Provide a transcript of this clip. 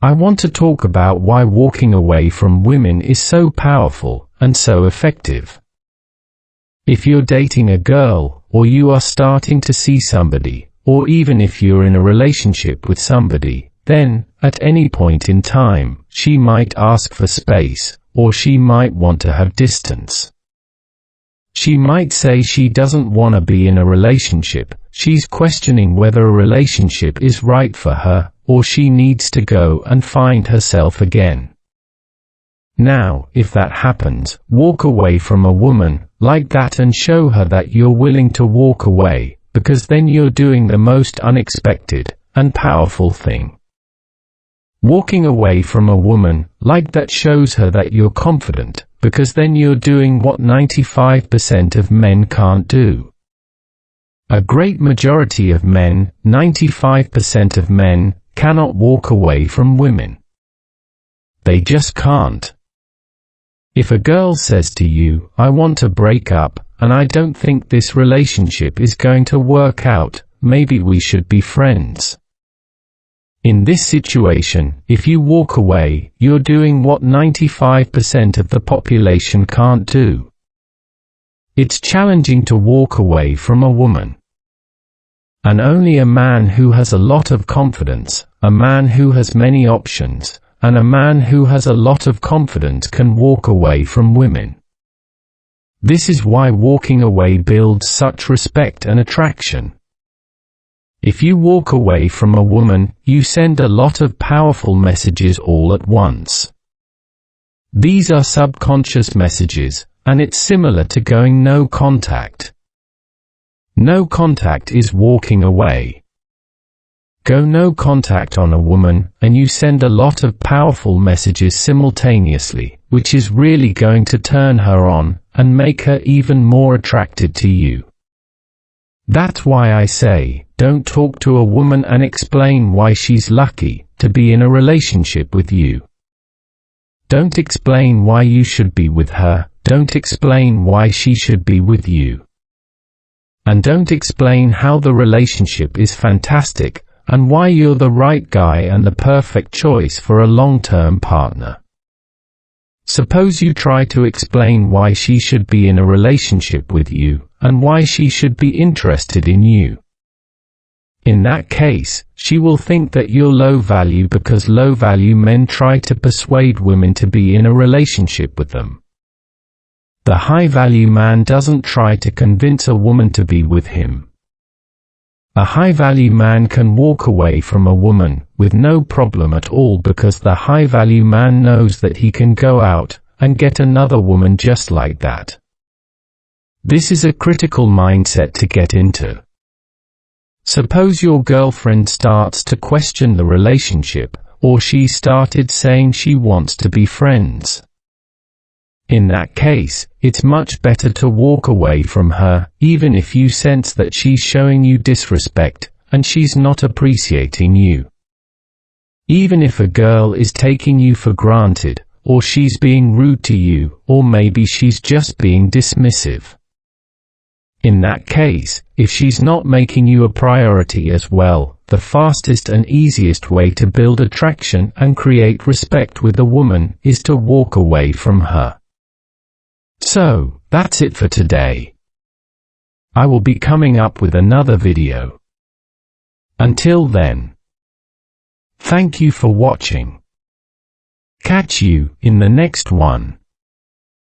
I want to talk about why walking away from women is so powerful and so effective. If you're dating a girl, or you are starting to see somebody, or even if you're in a relationship with somebody, then, at any point in time, she might ask for space, or she might want to have distance. She might say she doesn't want to be in a relationship, she's questioning whether a relationship is right for her, or she needs to go and find herself again. Now, if that happens, walk away from a woman like that and show her that you're willing to walk away, because then you're doing the most unexpected and powerful thing. Walking away from a woman like that shows her that you're confident, because then you're doing what 95% of men can't do. A great majority of men, 95% of men, cannot walk away from women. They just can't. If a girl says to you, "I want to break up, and I don't think this relationship is going to work out, maybe we should be friends." In this situation, if you walk away, you're doing what 95% of the population can't do. It's challenging to walk away from a woman. And only a man who has a lot of confidence, a man who has many options, and a man who has a lot of confidence can walk away from women. This is why walking away builds such respect and attraction. If you walk away from a woman, you send a lot of powerful messages all at once. These are subconscious messages, and it's similar to going no contact. No contact is walking away. Go no contact on a woman, and you send a lot of powerful messages simultaneously, which is really going to turn her on, and make her even more attracted to you. That's why I say, don't talk to a woman and explain why she's lucky to be in a relationship with you. Don't explain why you should be with her, don't explain why she should be with you. And don't explain how the relationship is fantastic, and why you're the right guy and the perfect choice for a long-term partner. Suppose you try to explain why she should be in a relationship with you, and why she should be interested in you. In that case, she will think that you're low value because low-value men try to persuade women to be in a relationship with them. The high-value man doesn't try to convince a woman to be with him. A high-value man can walk away from a woman with no problem at all because the high-value man knows that he can go out and get another woman just like that. This is a critical mindset to get into. Suppose your girlfriend starts to question the relationship, or she started saying she wants to be friends. In that case, it's much better to walk away from her, even if you sense that she's showing you disrespect, and she's not appreciating you. Even if a girl is taking you for granted, or she's being rude to you, or maybe she's just being dismissive. In that case, if she's not making you a priority as well, the fastest and easiest way to build attraction and create respect with a woman is to walk away from her. So, that's it for today. I will be coming up with another video. Until then, thank you for watching. Catch you in the next one.